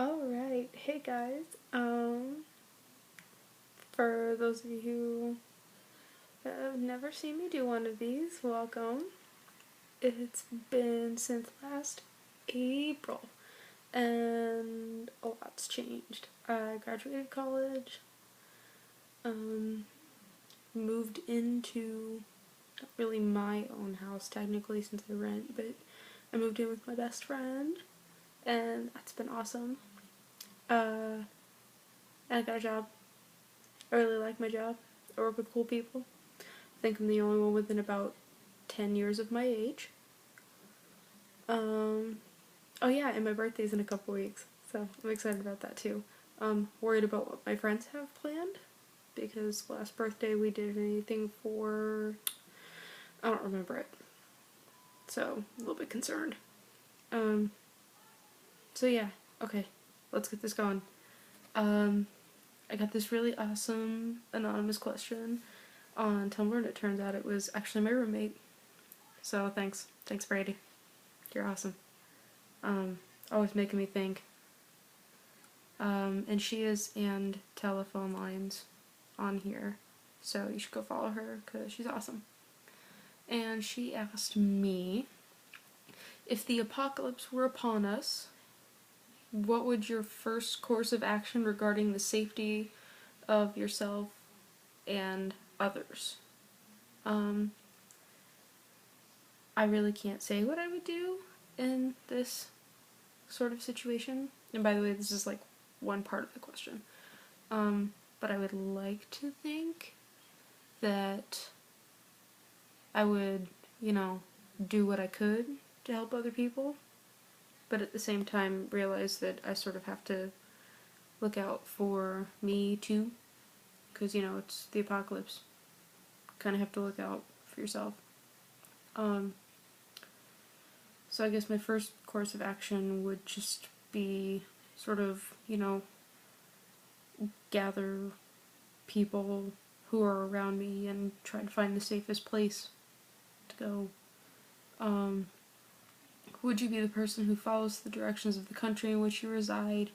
Alright, hey guys. For those of you who have never seen me do one of these, welcome. It's been since last April, and a lot's changed. I graduated college, moved into, not really my own house technically since I rent, but I moved in with my best friend, and that's been awesome. I got a job. I really like my job. I work with cool people. I think I'm the only one within about 10 years of my age. Oh yeah, and my birthday's in a couple weeks, so I'm excited about that too. Worried about what my friends have planned, because last birthday we did anything for, I don't remember it, so a little bit concerned. So yeah, okay, let's get this going. I got this really awesome anonymous question on Tumblr, and it turns out it was actually my roommate. So thanks, Brady. You're awesome. Always making me think. And she is and telephone lines on here, so you should go follow her because she's awesome. And she asked me, if the apocalypse were upon us, what would your first course of action regarding the safety of yourself and others? I really can't say what I would do in this sort of situation. And by the way, this is like one part of the question. But I would like to think that I would, do what I could to help other people, but at the same time realize that I sort of have to look out for me too, because, it's the apocalypse. Kind of have to look out for yourself. So I guess my first course of action would just be sort of, gather people who are around me and try to find the safest place to go. Would you be the person who follows the directions of the country in which you reside,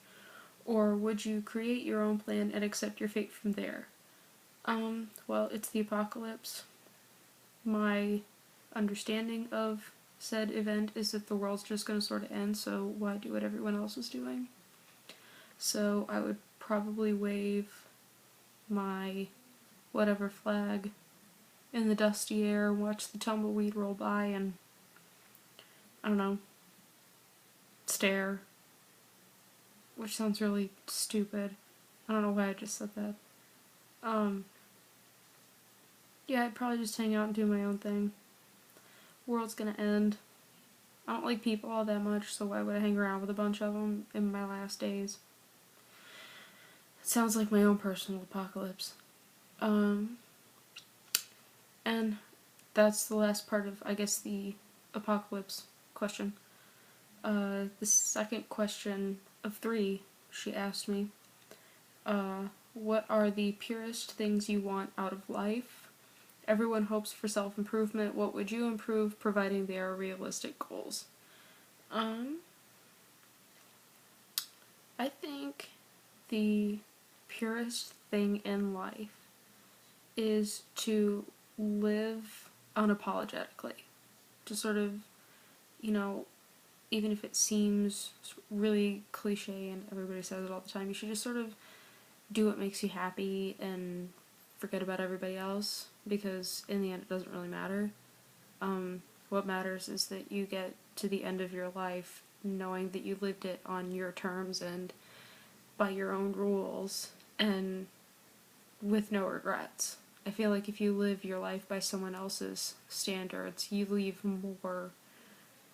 or would you create your own plan and accept your fate from there? Well, it's the apocalypse. My understanding of said event is that the world's just going to sort of end, so why do what everyone else is doing? So I would probably wave my whatever flag in the dusty air, watch the tumbleweed roll by, and, I don't know, stare. Which sounds really stupid. I don't know why I just said that. Yeah, I'd probably just hang out and do my own thing. World's gonna end. I don't like people all that much, so why would I hang around with a bunch of them in my last days? It sounds like my own personal apocalypse. And that's the last part of, I guess, the apocalypse question. The second question of 3, she asked me, what are the purest things you want out of life? Everyone hopes for self-improvement. What would you improve, providing they are realistic goals? I think the purest thing in life is to live unapologetically. To sort of, even if it seems really cliche and everybody says it all the time, you should just sort of do what makes you happy and forget about everybody else, because in the end it doesn't really matter. What matters is that you get to the end of your life knowing that you lived it on your terms and by your own rules and with no regrets. I feel like if you live your life by someone else's standards, you leave more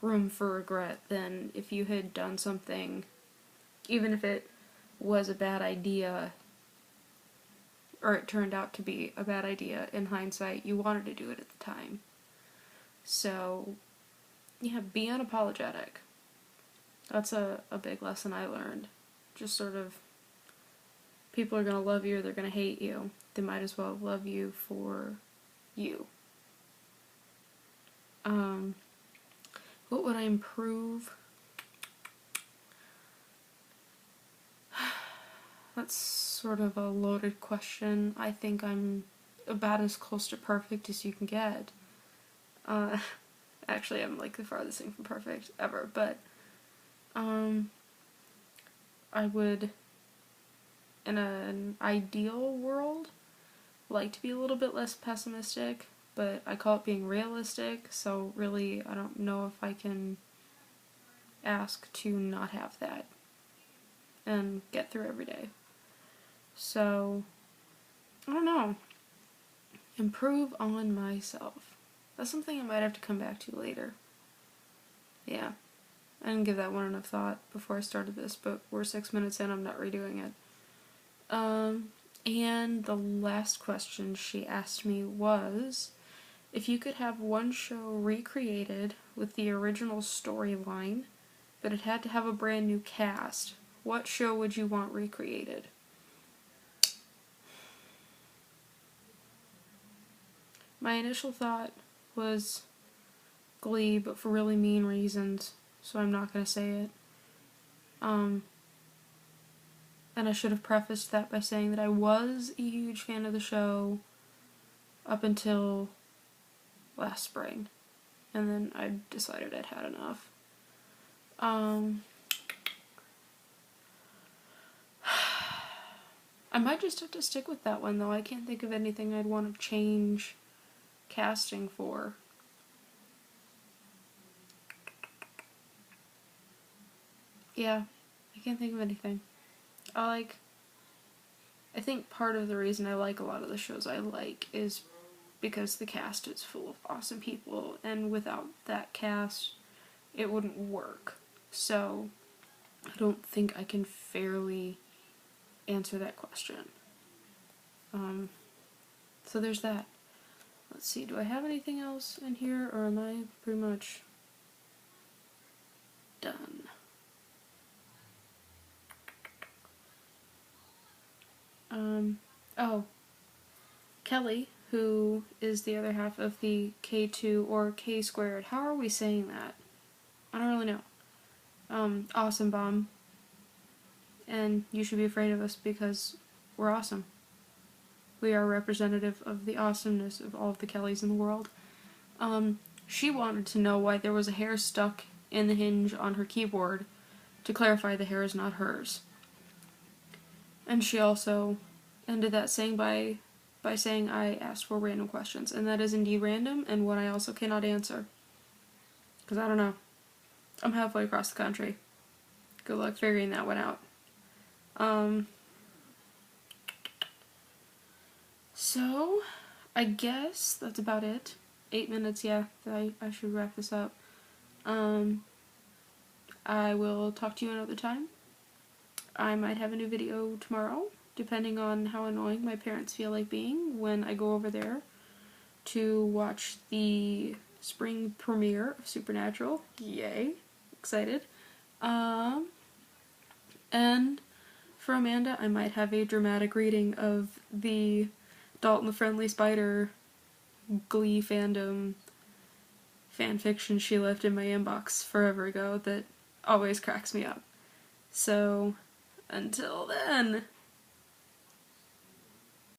room for regret than if you had done something, even if it was a bad idea, or it turned out to be a bad idea in hindsight, you wanted to do it at the time. So, yeah, be unapologetic. That's a big lesson I learned. Just sort of, people are gonna love you or they're gonna hate you. They might as well love you for you. What would I improve? That's sort of a loaded question. I think I'm about as close to perfect as you can get. Actually, I'm like the farthest thing from perfect ever, but I would, in an ideal world, like to be a little bit less pessimistic, but I call it being realistic, so really I don't know if I can ask to not have that and get through every day. So, I don't know. Improve on myself. That's something I might have to come back to later. Yeah. I didn't give that one enough thought before I started this, but we're 6 minutes in, I'm not redoing it. And the last question she asked me was, if you could have one show recreated with the original storyline, but it had to have a brand new cast, what show would you want recreated? My initial thought was Glee, but for really mean reasons, so I'm not going to say it. And I should have prefaced that by saying that I was a huge fan of the show up until last spring, and then I decided I'd had enough. I might just have to stick with that one, though. I can't think of anything I'd want to change casting for. Yeah, I can't think of anything. I think part of the reason I like a lot of the shows I like is because the cast is full of awesome people, and without that cast, it wouldn't work. So, I don't think I can fairly answer that question. So there's that. Let's see, do I have anything else in here, or am I pretty much done? Oh, Kelly, who is the other half of the K2 or K squared. How are we saying that? I don't really know. Awesome bomb. And you should be afraid of us because we're awesome. We are representative of the awesomeness of all of the Kellys in the world. She wanted to know why there was a hair stuck in the hinge on her keyboard to clarify the hair is not hers. And she also ended that saying by saying I asked for random questions, and that is indeed random, and one I also cannot answer. Because I don't know. I'm halfway across the country. Good luck figuring that one out. So, I guess that's about it. 8 minutes, yeah, I should wrap this up. I will talk to you another time. I might have a new video tomorrow, depending on how annoying my parents feel like being when I go over there to watch the spring premiere of Supernatural. Yay. Excited. And for Amanda, I might have a dramatic reading of the Dalton the Friendly Spider Glee fandom fanfiction she left in my inbox forever ago that always cracks me up. So, until then...